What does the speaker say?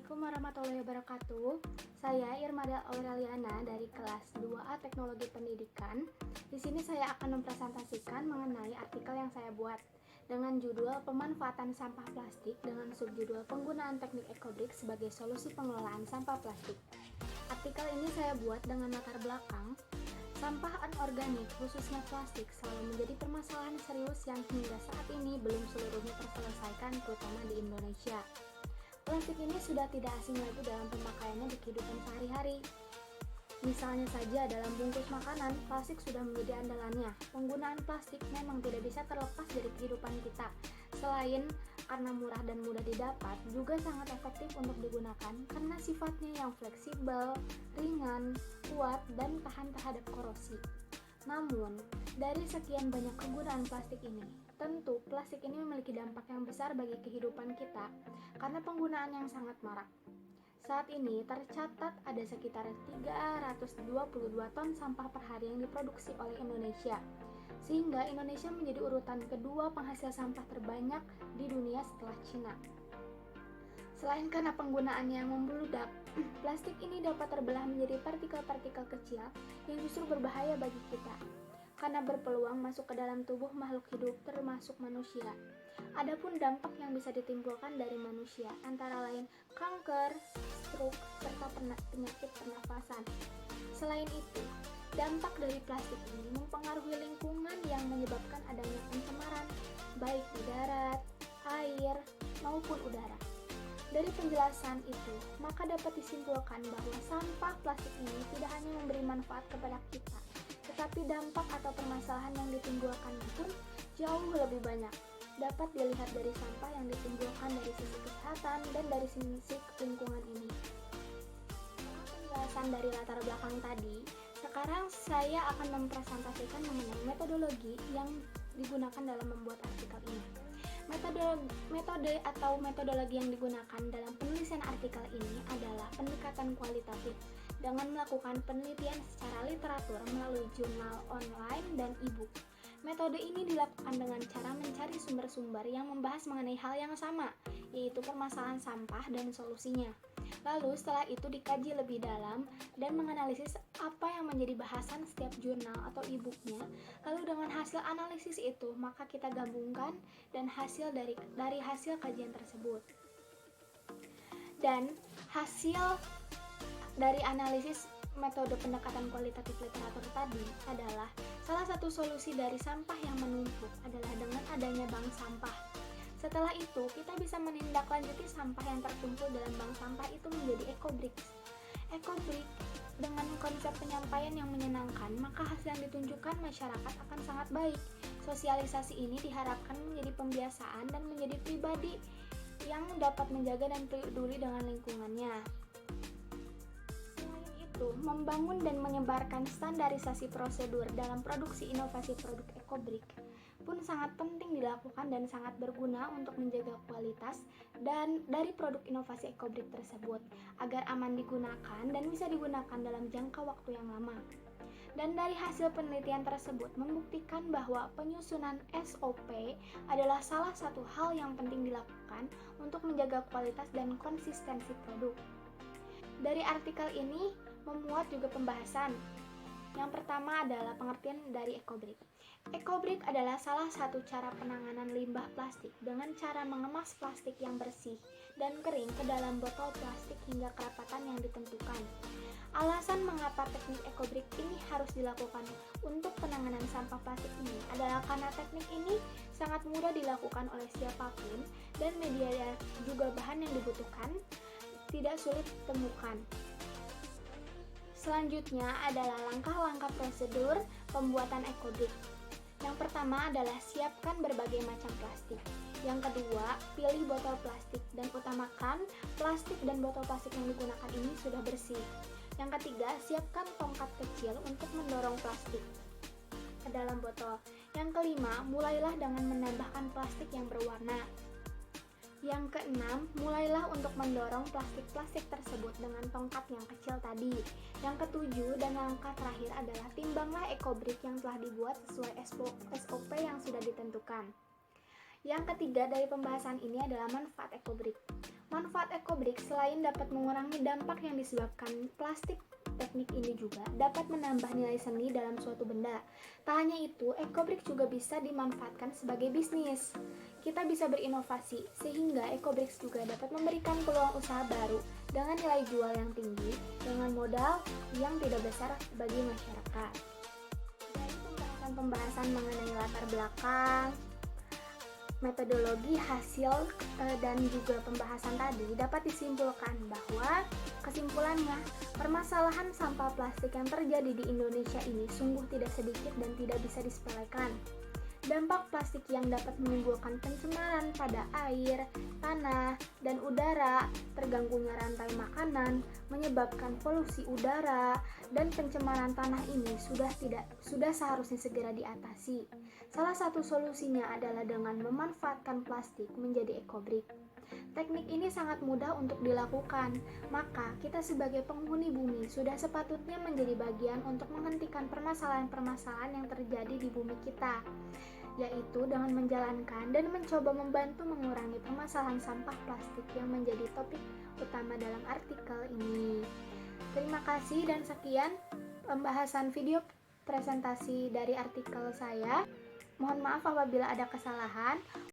Assalamualaikum warahmatullahi wabarakatuh. Saya Irmada Aureliana dari kelas 2A Teknologi Pendidikan. Di sini saya akan mempresentasikan mengenai artikel yang saya buat dengan judul Pemanfaatan Sampah Plastik dengan subjudul Penggunaan Teknik Ecobrik sebagai Solusi Pengelolaan Sampah Plastik. Artikel ini saya buat dengan latar belakang sampah anorganik, khususnya plastik, selalu menjadi permasalahan serius yang hingga saat ini belum seluruhnya terselesaikan, terutama di Indonesia. Plastik ini sudah tidak asing lagi dalam pemakaiannya di kehidupan sehari-hari. Misalnya saja dalam bungkus makanan, plastik sudah menjadi andalannya. Penggunaan plastik memang tidak bisa terlepas dari kehidupan kita. Selain karena murah dan mudah didapat, juga sangat efektif untuk digunakan karena sifatnya yang fleksibel, ringan, kuat, dan tahan terhadap korosi. Namun, dari sekian banyak kegunaan plastik ini, tentu plastik ini memiliki dampak yang besar bagi kehidupan kita karena penggunaan yang sangat marak. Saat ini tercatat ada sekitar 322 ton sampah per hari yang diproduksi oleh Indonesia, sehingga Indonesia menjadi urutan kedua penghasil sampah terbanyak di dunia setelah Cina. Selain karena penggunaannya yang membludak, plastik ini dapat terbelah menjadi partikel-partikel kecil yang justru berbahaya bagi kita, karena berpeluang masuk ke dalam tubuh makhluk hidup termasuk manusia. Adapun dampak yang bisa ditimbulkan dari manusia antara lain kanker, stroke, serta penyakit pernafasan. Selain itu, dampak dari plastik ini mempengaruhi lingkungan yang menyebabkan adanya pencemaran baik di darat, air, maupun udara. Dari penjelasan itu, maka dapat disimpulkan bahwa sampah plastik ini tidak hanya memberi manfaat kepada kita, tetapi dampak atau permasalahan yang ditimbulkannya pun jauh lebih banyak. Dapat dilihat dari sampah yang ditimbulkan dari sisi kesehatan dan dari sisi lingkungan ini. Penjelasan dari latar belakang tadi, sekarang saya akan mempresentasikan mengenai metodologi yang digunakan dalam membuat artikel ini. Metode atau metodologi yang digunakan dalam penulisan artikel ini adalah pendekatan kualitatif dengan melakukan penelitian secara literatur melalui jurnal online dan e-book. Metode ini dilakukan dengan cara mencari sumber-sumber yang membahas mengenai hal yang sama, yaitu permasalahan sampah dan solusinya. Lalu setelah itu dikaji lebih dalam dan menganalisis apa yang menjadi bahasan setiap jurnal atau e-booknya. Lalu dengan hasil analisis itu, maka kita gabungkan dan hasil dari hasil kajian tersebut. Dan hasil dari analisis metode pendekatan kualitatif literatur tadi adalah salah satu solusi dari sampah yang menumpuk adalah dengan adanya bank sampah. Setelah itu, kita bisa menindaklanjuti sampah yang terkumpul dalam bank sampah itu menjadi ecobrik. Ecobrik dengan konsep penyampaian yang menyenangkan, maka hasil yang ditunjukkan masyarakat akan sangat baik. Sosialisasi ini diharapkan menjadi pembiasaan dan menjadi pribadi yang dapat menjaga dan peduli dengan lingkungannya. Selain itu, membangun dan menyebarkan standarisasi prosedur dalam produksi inovasi produk ecobrik pun sangat penting dilakukan dan sangat berguna untuk menjaga kualitas dan dari produk inovasi ecobrik tersebut agar aman digunakan dan bisa digunakan dalam jangka waktu yang lama. Dan dari hasil penelitian tersebut membuktikan bahwa penyusunan SOP adalah salah satu hal yang penting dilakukan untuk menjaga kualitas dan konsistensi produk. Dari artikel ini memuat juga pembahasan. Yang pertama adalah pengertian dari ecobrik. Ecobrik adalah salah satu cara penanganan limbah plastik dengan cara mengemas plastik yang bersih dan kering ke dalam botol plastik hingga kerapatan yang ditentukan. Alasan mengapa teknik ecobrik ini harus dilakukan untuk penanganan sampah plastik ini adalah karena teknik ini sangat mudah dilakukan oleh siapapun dan media juga bahan yang dibutuhkan tidak sulit ditemukan. Selanjutnya adalah langkah-langkah prosedur pembuatan ecobrik. Yang pertama adalah siapkan berbagai macam plastik. Yang kedua, pilih botol plastik dan utamakan plastik dan botol plastik yang digunakan ini sudah bersih. Yang ketiga, siapkan tongkat kecil untuk mendorong plastik ke dalam botol. Yang kelima, mulailah dengan menambahkan plastik yang berwarna. Yang keenam, mulailah untuk mendorong plastik-plastik tersebut dengan tongkat yang kecil tadi. Yang ketujuh dan langkah terakhir adalah timbanglah ecobrik yang telah dibuat sesuai SOP yang sudah ditentukan. Yang ketiga dari pembahasan ini adalah manfaat ecobrik. Manfaat ekobrik selain dapat mengurangi dampak yang disebabkan plastik, teknik ini juga dapat menambah nilai seni dalam suatu benda. Tak hanya itu, ekobrik juga bisa dimanfaatkan sebagai bisnis. Kita bisa berinovasi, sehingga ekobrik juga dapat memberikan peluang usaha baru dengan nilai jual yang tinggi, dengan modal yang tidak besar bagi masyarakat. Dari pembahasan mengenai latar belakang, metodologi, hasil, dan juga pembahasan tadi dapat disimpulkan bahwa kesimpulannya, permasalahan sampah plastik yang terjadi di Indonesia ini sungguh tidak sedikit dan tidak bisa disepelekan. Dampak plastik yang dapat menimbulkan pencemaran pada air, tanah, dan udara, terganggunya rantai makanan, menyebabkan polusi udara, dan pencemaran tanah ini sudah seharusnya segera diatasi. Salah satu solusinya adalah dengan memanfaatkan plastik menjadi ekobrik. Teknik ini sangat mudah untuk dilakukan, maka kita sebagai penghuni bumi sudah sepatutnya menjadi bagian untuk menghentikan permasalahan-permasalahan yang terjadi di bumi kita, yaitu dengan menjalankan dan mencoba membantu mengurangi permasalahan sampah plastik yang menjadi topik utama dalam artikel ini. Terima kasih dan sekian pembahasan video presentasi dari artikel saya. Mohon maaf apabila ada kesalahan.